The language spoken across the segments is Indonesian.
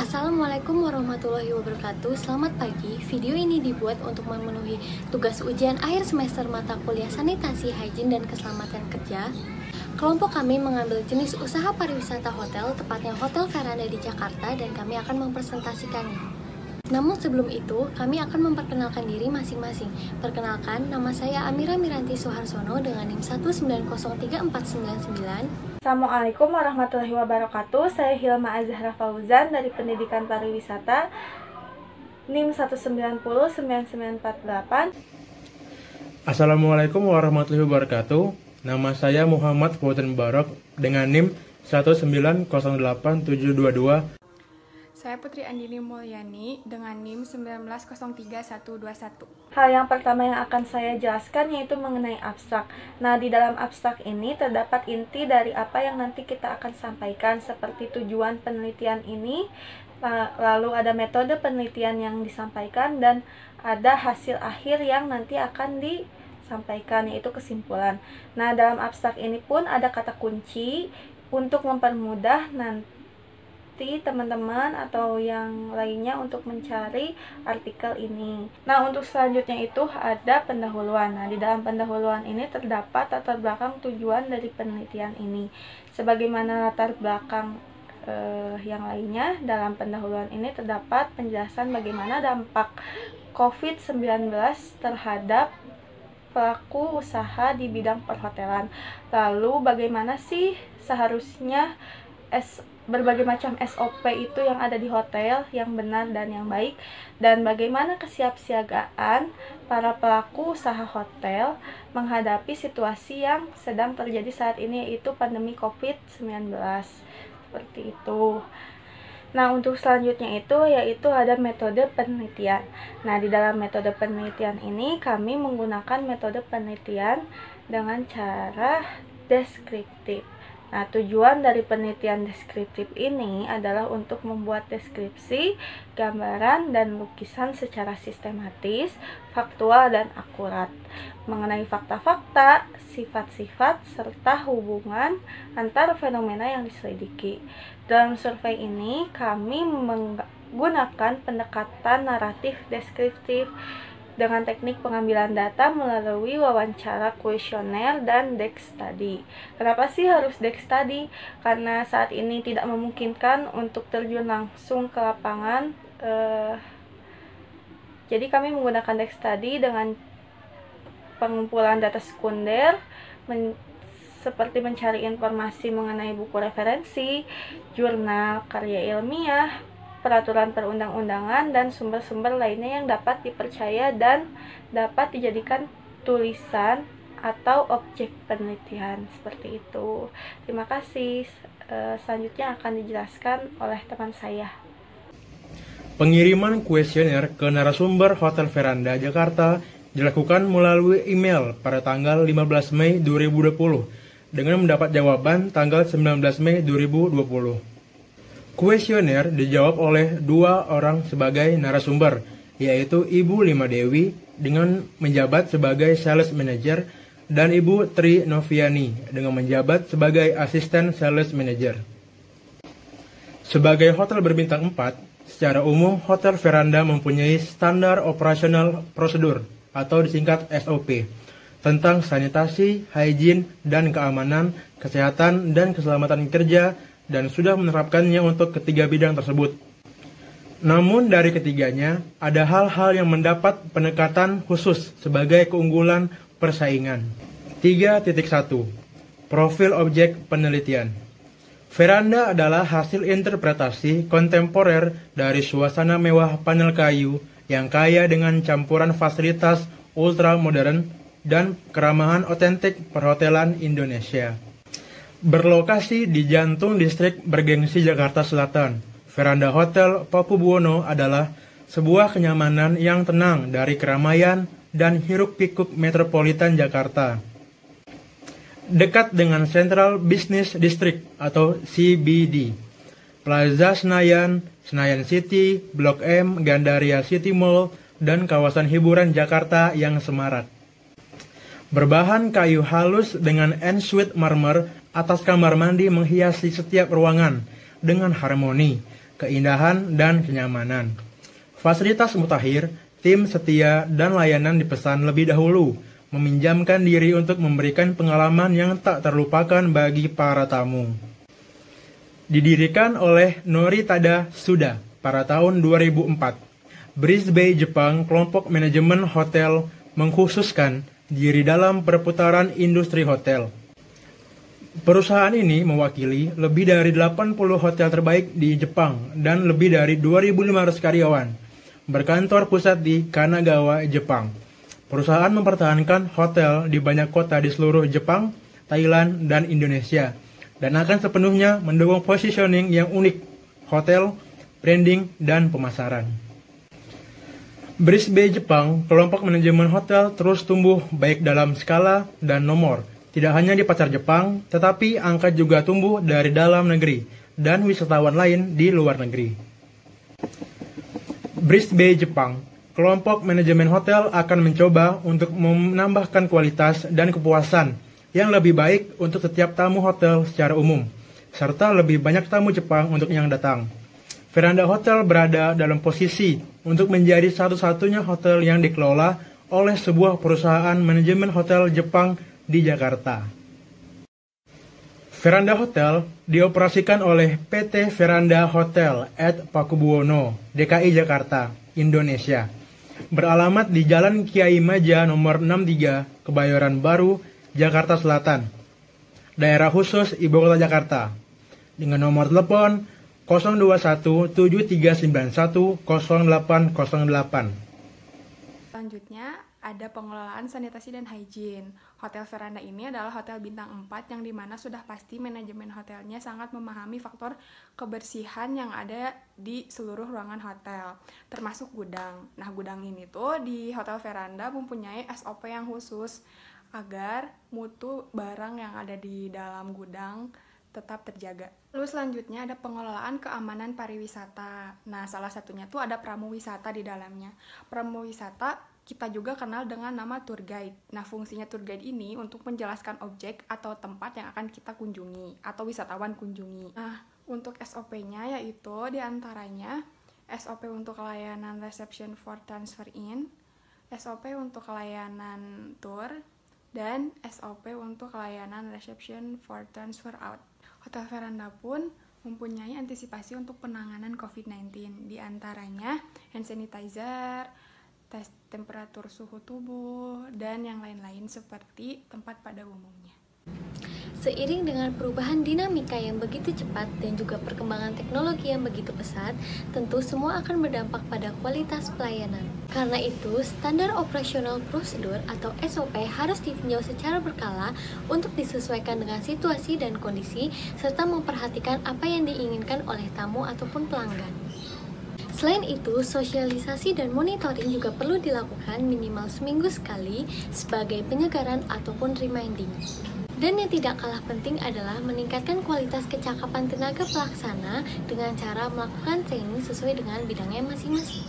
Assalamualaikum warahmatullahi wabarakatuh. Selamat pagi. Video ini dibuat untuk memenuhi tugas ujian akhir semester mata kuliah sanitasi, hygiene, dan keselamatan kerja. Kelompok kami mengambil jenis usaha pariwisata hotel, tepatnya Hotel Veranda di Jakarta, dan kami akan mempresentasikannya. Namun sebelum itu, kami akan memperkenalkan diri masing-masing. Perkenalkan, nama saya Amira Miranti Suharsono dengan NIM 1903499. Assalamualaikum warahmatullahi wabarakatuh. Saya Hilma Azhara Fauzan dari Pendidikan Pariwisata, NIM 1909948. Assalamualaikum warahmatullahi wabarakatuh. Nama saya Muhammad Fauzan Barok dengan NIM 1908722. Saya Putri Andini Mulyani dengan NIM 1903121. Hal yang pertama yang akan saya jelaskan yaitu mengenai abstrak. Nah, di dalam abstrak ini terdapat inti dari apa yang nanti kita akan sampaikan, seperti tujuan penelitian ini, lalu ada metode penelitian yang disampaikan, dan ada hasil akhir yang nanti akan disampaikan, yaitu kesimpulan. Nah, dalam abstrak ini pun ada kata kunci untuk mempermudah nanti teman-teman atau yang lainnya untuk mencari artikel ini. Nah, untuk selanjutnya itu ada pendahuluan. Nah, di dalam pendahuluan ini terdapat latar belakang tujuan dari penelitian ini. Sebagaimana latar belakang yang lainnya, dalam pendahuluan ini terdapat penjelasan bagaimana dampak COVID-19 terhadap pelaku usaha di bidang perhotelan. Lalu bagaimana sih seharusnya berbagai macam SOP itu yang ada di hotel yang benar dan yang baik, dan bagaimana kesiapsiagaan para pelaku usaha hotel menghadapi situasi yang sedang terjadi saat ini, yaitu pandemi COVID-19. Seperti itu. Nah, untuk selanjutnya yaitu ada metode penelitian. Nah, di dalam metode penelitian ini kami menggunakan metode penelitian dengan cara deskriptif. Nah, tujuan dari penelitian deskriptif ini adalah untuk membuat deskripsi, gambaran, dan lukisan secara sistematis, faktual, dan akurat mengenai fakta-fakta, sifat-sifat, serta hubungan antar fenomena yang diselidiki. Dalam survei ini, kami menggunakan pendekatan naratif deskriptif dengan teknik pengambilan data melalui wawancara kuesioner dan desk study. Kenapa sih harus desk study? Karena saat ini tidak memungkinkan untuk terjun langsung ke lapangan. Jadi kami menggunakan desk study dengan pengumpulan data sekunder, seperti mencari informasi mengenai buku referensi, jurnal, karya ilmiah, peraturan perundang-undangan, dan sumber-sumber lainnya yang dapat dipercaya dan dapat dijadikan tulisan atau objek penelitian. Seperti itu. Terima kasih. Selanjutnya akan dijelaskan oleh teman saya. Pengiriman kuesioner ke narasumber Hotel Veranda Jakarta dilakukan melalui email pada tanggal 15 Mei 2020 dengan mendapat jawaban tanggal 19 Mei 2020. Kuesioner dijawab oleh dua orang sebagai narasumber, yaitu Ibu Lima Dewi dengan menjabat sebagai sales manager dan Ibu Tri Noviani dengan menjabat sebagai asisten sales manager. Sebagai hotel berbintang 4, secara umum Hotel Veranda mempunyai standar operasional prosedur atau disingkat SOP tentang sanitasi, hygiene, dan keamanan, kesehatan, dan keselamatan kerja, dan sudah menerapkannya untuk ketiga bidang tersebut. Namun dari ketiganya, ada hal-hal yang mendapat pendekatan khusus sebagai keunggulan persaingan. 3.1. Profil objek penelitian. Veranda adalah hasil interpretasi kontemporer dari suasana mewah panel kayu yang kaya dengan campuran fasilitas ultra modern dan keramahan otentik perhotelan Indonesia. Berlokasi di jantung distrik bergengsi Jakarta Selatan, Veranda Hotel Pakubuwono adalah sebuah kenyamanan yang tenang dari keramaian dan hiruk-pikuk metropolitan Jakarta. Dekat dengan Central Business District atau CBD, Plaza Senayan, Senayan City, Blok M, Gandaria City Mall, dan kawasan hiburan Jakarta yang semarak. Berbahan kayu halus dengan ensuite marmer atas kamar mandi menghiasi setiap ruangan dengan harmoni keindahan, dan kenyamanan. Fasilitas mutakhir, tim setia, dan layanan dipesan lebih dahulu, meminjamkan diri untuk memberikan pengalaman yang tak terlupakan bagi para tamu. Didirikan oleh Noritada Suda pada tahun 2004, Brisbane, Jepang, kelompok manajemen hotel mengkhususkan diri dalam perputaran industri hotel. Perusahaan ini mewakili lebih dari 80 hotel terbaik di Jepang dan lebih dari 2.500 karyawan, berkantor pusat di Kanagawa, Jepang. Perusahaan mempertahankan hotel di banyak kota di seluruh Jepang, Thailand, dan Indonesia, dan akan sepenuhnya mendukung positioning yang unik hotel, branding, dan pemasaran. Brisbane, Jepang, kelompok manajemen hotel terus tumbuh baik dalam skala dan nomor. Tidak hanya di pasar Jepang, tetapi angka juga tumbuh dari dalam negeri dan wisatawan lain di luar negeri. Brisbane, Jepang, kelompok manajemen hotel akan mencoba untuk menambahkan kualitas dan kepuasan yang lebih baik untuk setiap tamu hotel secara umum, serta lebih banyak tamu Jepang untuk yang datang. Veranda Hotel berada dalam posisi untuk menjadi satu-satunya hotel yang dikelola oleh sebuah perusahaan manajemen hotel Jepang di Jakarta. Veranda Hotel dioperasikan oleh PT Veranda Hotel @ Pakubuwono, DKI Jakarta, Indonesia. Beralamat di Jalan Kiai Maja nomor 63, Kebayoran Baru, Jakarta Selatan, daerah khusus Ibu Kota Jakarta, dengan nomor telepon 021-7391-0808. Selanjutnya, ada pengelolaan sanitasi dan hygiene. Hotel Veranda ini adalah hotel bintang 4 yang dimana sudah pasti manajemen hotelnya sangat memahami faktor kebersihan yang ada di seluruh ruangan hotel, termasuk gudang. Nah, gudang ini tuh di Hotel Veranda mempunyai SOP yang khusus agar mutu barang yang ada di dalam gudang tetap terjaga. Lalu selanjutnya ada pengelolaan keamanan pariwisata. Nah, salah satunya tuh ada pramuwisata di dalamnya. Pramuwisata kita juga kenal dengan nama tour guide. Nah, fungsinya tour guide ini untuk menjelaskan objek atau tempat yang akan kita kunjungi atau wisatawan kunjungi. Nah, untuk SOP-nya yaitu diantaranya SOP untuk layanan reception for transfer in, SOP untuk layanan tour, dan SOP untuk layanan reception for transfer out. Hotel Veranda pun mempunyai antisipasi untuk penanganan COVID-19, diantaranya hand sanitizer, tes temperatur suhu tubuh, dan yang lain-lain seperti tempat pada umumnya. Seiring dengan perubahan dinamika yang begitu cepat dan juga perkembangan teknologi yang begitu pesat, tentu semua akan berdampak pada kualitas pelayanan. Karena itu, standar operasional prosedur atau SOP harus ditinjau secara berkala untuk disesuaikan dengan situasi dan kondisi, serta memperhatikan apa yang diinginkan oleh tamu ataupun pelanggan. Selain itu, sosialisasi dan monitoring juga perlu dilakukan minimal seminggu sekali sebagai penyegaran ataupun reminding. Dan yang tidak kalah penting adalah meningkatkan kualitas kecakapan tenaga pelaksana dengan cara melakukan training sesuai dengan bidangnya masing-masing.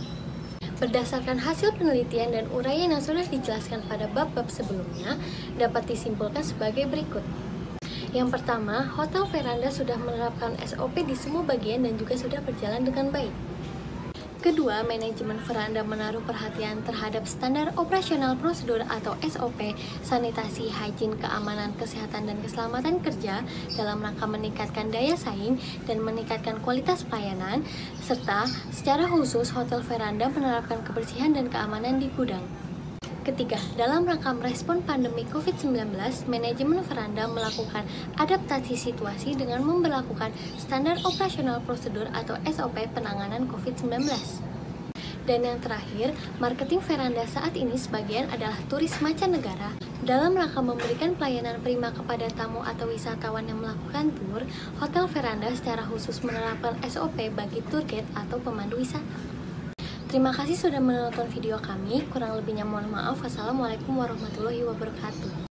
Berdasarkan hasil penelitian dan uraian yang sudah dijelaskan pada bab-bab sebelumnya, dapat disimpulkan sebagai berikut. Yang pertama, Hotel Veranda sudah menerapkan SOP di semua bagian dan juga sudah berjalan dengan baik. Kedua, manajemen Veranda menaruh perhatian terhadap standar operasional prosedur atau SOP, sanitasi, hygiene, keamanan, kesehatan, dan keselamatan kerja dalam rangka meningkatkan daya saing dan meningkatkan kualitas pelayanan, serta secara khusus Hotel Veranda menerapkan kebersihan dan keamanan di gudang. Ketiga, dalam rangka merespon pandemi COVID-19, manajemen Veranda melakukan adaptasi situasi dengan memberlakukan standar operasional prosedur atau SOP penanganan COVID-19. Dan yang terakhir, marketing Veranda saat ini sebagian adalah turis mancanegara. Dalam rangka memberikan pelayanan prima kepada tamu atau wisatawan yang melakukan tur, Hotel Veranda secara khusus menerapkan SOP bagi tour guide atau pemandu wisata. Terima kasih sudah menonton video kami. Kurang lebihnya mohon maaf. Wassalamualaikum warahmatullahi wabarakatuh.